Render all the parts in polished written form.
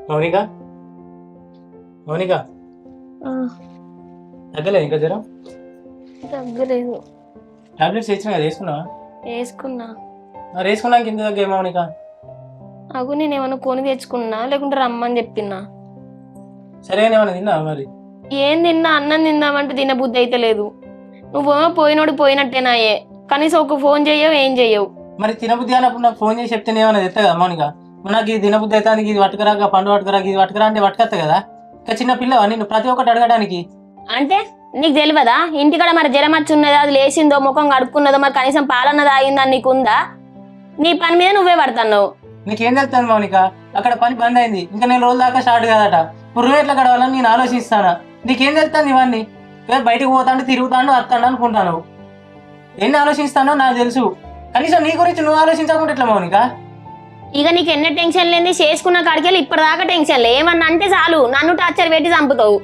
మౌనిక మౌనిక తగ్గలేదు ఇంకా జ్వరం? తగ్గలేదు. టాబ్లెట్స్ ఇచ్చిన కదా, వేసుకున్నావా? వేసుకున్నా. మరి వేసుకున్నాక ఇంత తగ్గే మౌనిక? అగు నేను ఏమైనా కొని తెచ్చుకున్నా లేకుంటే రమ్మని చెప్పినా. సరే ఏమైనా తిన్నావా మరి? ఏం తిన్నా? అన్నం తిందామంటే తినబుద్ధి అయితే లేదు. నువ్వేమో పోయినోడు పోయినట్టేనాయే, కనీసం ఒక ఫోన్ చెయ్యవు, ఏం చెయ్యవు. మరి తినబుద్ధి అన్నప్పుడు నాకు ఫోన్ చేసి చెప్తే ఏమైనా తెస్తా కదా మౌనిక. నాకు ఇది తినబుద్ధి అయితే ఇది పట్టుకురాక, పండు పట్టుకురాక, ఇది పట్టుకురా అంటే పట్టుకొస్తా కదా. ఇంకా చిన్న పిల్లవా నిన్ను ప్రతి ఒక్కటి అడగడానికి? అంటే నీకు తెలియదా? ఇంటికాడ మరి జ్వరం వచ్చి ఉన్నదా, అది లేచిందో, ముఖం కడుక్కున్నదో, మరి కనీసం పాలన్న తాగిందా నీకుందా? నీ పని మీద నువ్వే పడుతున్నావు. నీకేం తెలుస్తుంది మౌనిక? అక్కడ పని బంద్ అయింది, ఇంకా 4 రోజుల దాకా స్టార్ట్ కాదట. పురుగు ఎట్లా గడవాలని నేను ఆలోచిస్తానా. నీకేం తెలుస్తుంది ఇవన్నీ? బయటకు పోతాండు, తిరుగుతాండు, వస్తాడు అనుకుంటాను. ఎన్ని ఆలోచిస్తానో నాకు తెలుసు. కనీసం నీ గురించి నువ్వు ఆలోచించకుండా ఎట్లా మౌనిక? ఇక నీకు ఎన్న టెన్షన్ లేని చేసుకున్న కాడికెళ్ళి ఇప్పటిదాకా టెన్షన్లే. ఏమన్నా అంటే చాలు నన్ను టార్చర్ పెట్టి చంపుతావు.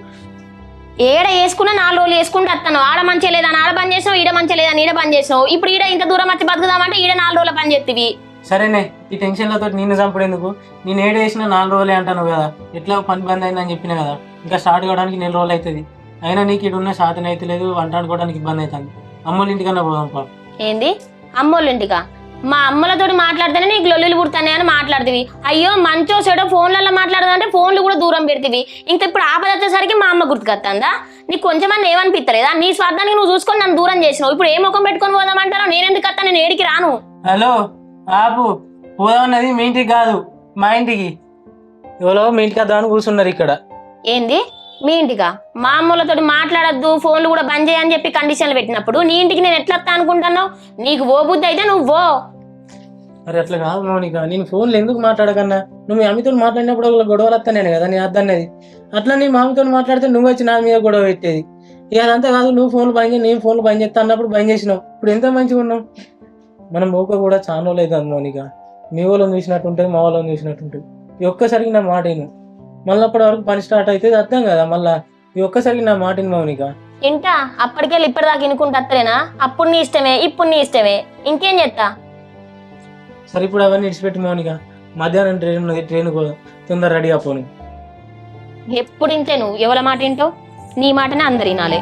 ఏడ వేసుకున్నా 4 రోజులు వేసుకుంటూ వస్తాను. ఆడ మంచిగా లేదని ఆడ పని చేసినావు, ఈడ మంచిగా లేదని ఈడ పని చేసినావు. ఇప్పుడు ఈడ ఇంత దూరం వచ్చి బతుకుదామంటే ఈడ 4 రోజుల పని చేస్తావి. సరేనే, ఈ టెన్షన్లతో నిన్ను చంపడేందుకు? నేను ఏడు వేసిన 4 రోజులే అంటాను కదా. ఎట్లా పని బంద్ అయిందని చెప్పినా కదా. ఇంకా స్టార్ట్ కావడానికి 4 రోజులు అవుతుంది. అయినా నీకు ఇక్కడ ఉన్న శాతం అయితే లేదు, వంట అనుకోవడానికి ఇబ్బంది అవుతుంది. అమ్మోళ్ళ ఇంటికన్నా పోదాంపా. ఏంది అమ్మోళ్ళ ఇంటికా? మా అమ్మలతోటి మాట్లాడితేనే నీకు లొల్లులు పుడతానే అని మాట్లాడుతుంది. అయ్యో మంచో చెడో ఫోన్లలో మాట్లాడదంటే ఫోన్లు కూడా దూరం పెడతీవి. ఇంకా ఇప్పుడు ఆపద వచ్చేసరికి మా అమ్మ గుర్తుకొస్తుందా? నీకు కొంచెమన్నా ఏమనిపిస్తలేదా? నీ స్వార్థానికి నువ్వు చూసుకొని నన్ను దూరం చేసినావు. ఇప్పుడు ఏ ముఖం పెట్టుకొని పోదామంటావు? నేనెందుకు వస్తాను? నేను ఏడికి రాను. హలో ఆపు, పోదామన్నది మీ ఇంటికి కాదు, మా ఇంటికి. ఎవరో మీ ఇంటికి వద్దామని కూర్చున్నారు ఇక్కడ. ఏంది మీ ఇంటికా? మా అమ్మలతోటి మాట్లాడద్దు, ఫోన్లు కూడా బంద్ చేయని చెప్పి కండిషన్లు పెట్టినప్పుడు నీ ఇంటికి నేను ఎట్లా వస్తా అనుకుంటున్నావు? నీకు ఓ బుద్ధి అయితే నువ్వు ఓ. మరి అట్లా కాదు మౌనిక, నేను ఫోన్లో ఎందుకు మాట్లాడకన్నా? నువ్వు మీ అమ్మతో మాట్లాడినప్పుడు ఒక గొడవలు వస్తానే కదా నేను అద్దన్నది. అట్లా నీ మామతో మాట్లాడితే నువ్వు వచ్చి నా మీద గొడవ పెట్టేది. ఇక అదంతా కాదు, నువ్వు ఫోన్లు బంద్ చేయి, నేను ఫోన్లు బంద్ చేస్తా అన్నప్పుడు బంద్ చేసినావు. ఇప్పుడు ఎంత మంచిగా ఉన్నావు. మనం ఓక కూడా చాలా రోజులు అవుతుంది మౌనిక. మీ వాళ్ళని చూసినట్టు ఉంటుంది, మా వాళ్ళని చూసినట్టు ఉంటుంది. ఈ ఒక్కసారికి నా మాట విను. మళ్ళీ అప్పటి వరకు పని స్టార్ట్ అయితే అర్థం కదా. మళ్ళీ ఈ ఒక్కసారికి నా మాట విను మౌనిక. ఇంటా అప్పటికెళ్ళి ఇప్పటిదాకా ఇనుకుంటా అత్తలేనా? అప్పుడు నీ ఇష్టమే, ఇప్పుడు నీ ఇష్టమే, ఇంకేం చేస్తా? సరే ఇప్పుడు అవన్నీ ఇడిచిపెట్టి మౌనిక, మధ్యాహ్నం ట్రైన్ ఉన్నది, ట్రైన్ తొందర రెడీ అయిపోను. ఎప్పుడు ఇంతే నువ్వు ఎవరి మాట వింటావు? నీ మాటనే అందరు వినాలి.